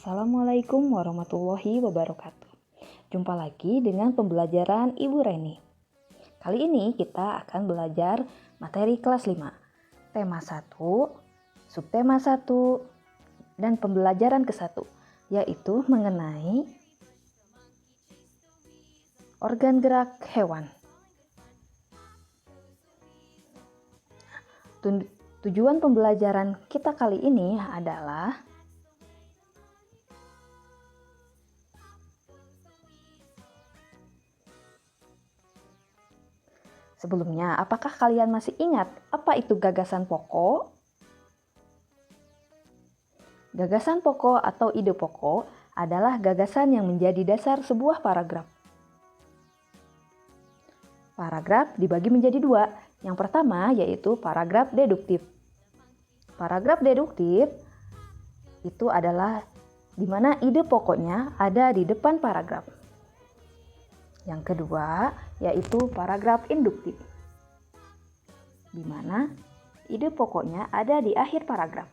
Assalamualaikum warahmatullahi wabarakatuh. Jumpa lagi dengan pembelajaran Ibu Reni. Kali ini kita akan belajar materi kelas 5. Tema 1, subtema 1, dan pembelajaran ke-1, yaitu mengenai organ gerak hewan. Tujuan pembelajaran kita kali ini adalah sebelumnya, apakah kalian masih ingat apa itu gagasan pokok? Gagasan pokok atau ide pokok adalah gagasan yang menjadi dasar sebuah paragraf. Paragraf dibagi menjadi dua. Yang pertama yaitu paragraf deduktif. Paragraf deduktif itu adalah di mana ide pokoknya ada di depan paragraf. Yang kedua yaitu paragraf induktif, di mana ide pokoknya ada di akhir paragraf.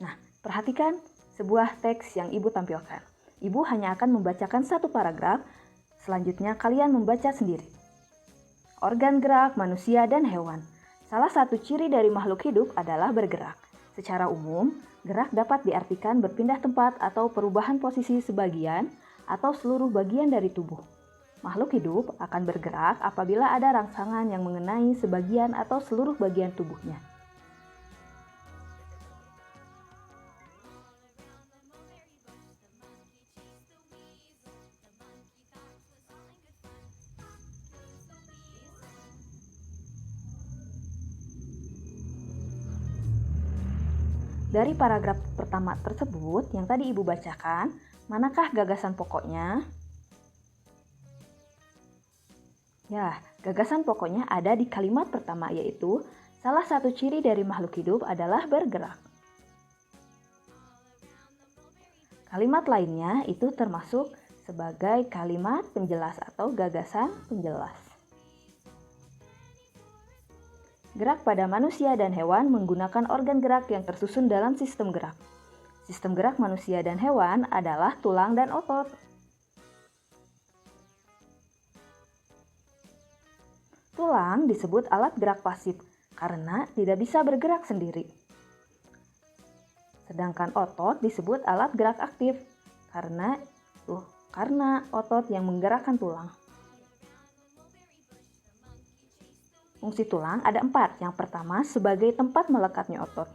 Nah, perhatikan sebuah teks yang Ibu tampilkan. Ibu hanya akan membacakan satu paragraf, selanjutnya kalian membaca sendiri. Organ gerak manusia dan hewan. Salah satu ciri dari makhluk hidup adalah bergerak. Secara umum, gerak dapat diartikan berpindah tempat atau perubahan posisi sebagian atau seluruh bagian dari tubuh. Makhluk hidup akan bergerak apabila ada rangsangan yang mengenai sebagian atau seluruh bagian tubuhnya. Dari paragraf pertama tersebut yang tadi Ibu bacakan, manakah gagasan pokoknya? Ya, gagasan pokoknya ada di kalimat pertama, yaitu salah satu ciri dari makhluk hidup adalah bergerak. Kalimat lainnya itu termasuk sebagai kalimat penjelas atau gagasan penjelas. Gerak pada manusia dan hewan menggunakan organ gerak yang tersusun dalam sistem gerak. Sistem gerak manusia dan hewan adalah tulang dan otot. Tulang disebut alat gerak pasif karena tidak bisa bergerak sendiri. Sedangkan otot disebut alat gerak aktif karena otot yang menggerakkan tulang. Fungsi tulang ada 4. Yang pertama, sebagai tempat melekatnya otot.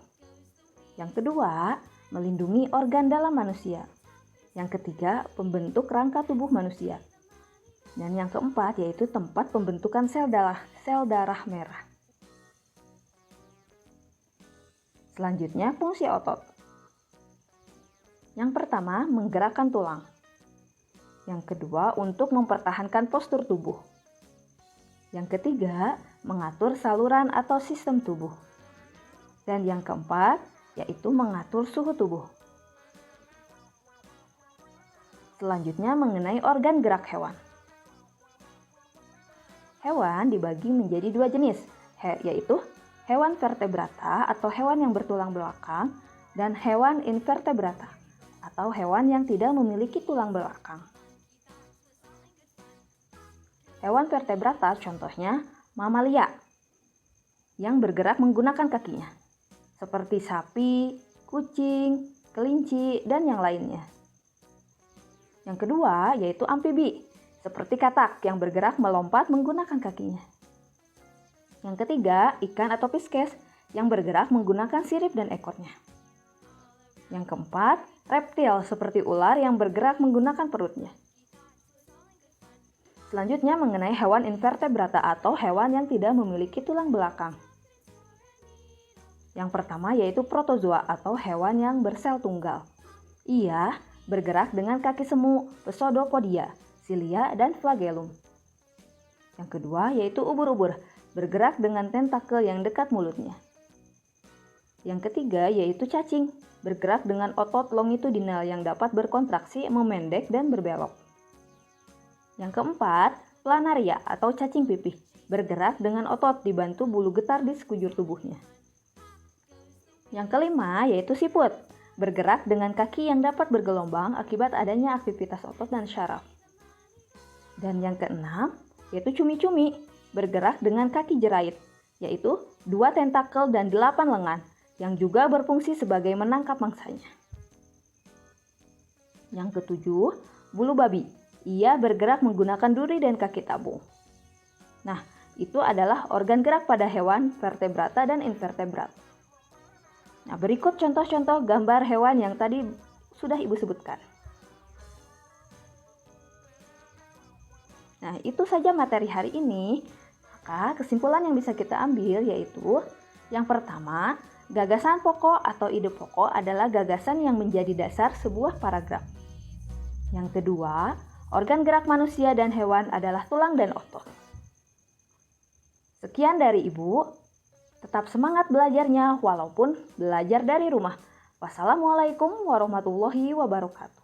Yang kedua, melindungi organ dalam manusia. Yang ketiga, pembentuk rangka tubuh manusia. Dan yang keempat, yaitu tempat pembentukan sel darah merah. Selanjutnya, fungsi otot. Yang pertama, menggerakkan tulang. Yang kedua, untuk mempertahankan postur tubuh. Yang ketiga, mengatur saluran atau sistem tubuh. Dan yang keempat, yaitu mengatur suhu tubuh. Selanjutnya mengenai organ gerak hewan. Hewan dibagi menjadi 2 jenis, yaitu hewan vertebrata atau hewan yang bertulang belakang dan hewan invertebrata atau hewan yang tidak memiliki tulang belakang. Hewan vertebrata contohnya mamalia yang bergerak menggunakan kakinya, seperti sapi, kucing, kelinci, dan yang lainnya. Yang kedua yaitu amfibi, seperti katak yang bergerak melompat menggunakan kakinya. Yang ketiga, ikan atau pisces yang bergerak menggunakan sirip dan ekornya. Yang keempat, reptil seperti ular yang bergerak menggunakan perutnya. Selanjutnya mengenai hewan invertebrata atau hewan yang tidak memiliki tulang belakang. Yang pertama yaitu protozoa atau hewan yang bersel tunggal. Ia bergerak dengan kaki semu, pseudopodia, silia, dan flagellum. Yang kedua yaitu ubur-ubur, bergerak dengan tentakel yang dekat mulutnya. Yang ketiga yaitu cacing, bergerak dengan otot longitudinal yang dapat berkontraksi, memendek, dan berbelok. Yang keempat, planaria atau cacing pipih, bergerak dengan otot dibantu bulu getar di sekujur tubuhnya. Yang kelima yaitu siput, bergerak dengan kaki yang dapat bergelombang akibat adanya aktivitas otot dan syaraf. Dan yang keenam, yaitu cumi-cumi, bergerak dengan kaki jerait, yaitu 2 tentakel dan 8 lengan, yang juga berfungsi sebagai menangkap mangsanya. Yang ketujuh, bulu babi. Ia bergerak menggunakan duri dan kaki tabung. Nah, itu adalah organ gerak pada hewan vertebrata dan invertebrat. Nah, berikut contoh-contoh gambar hewan yang tadi sudah Ibu sebutkan. Nah, itu saja materi hari ini. Maka kesimpulan yang bisa kita ambil yaitu yang pertama, gagasan pokok atau ide pokok adalah gagasan yang menjadi dasar sebuah paragraf. Yang kedua, organ gerak manusia dan hewan adalah tulang dan otot. Sekian dari Ibu. Tetap semangat belajarnya walaupun belajar dari rumah. Wassalamualaikum warahmatullahi wabarakatuh.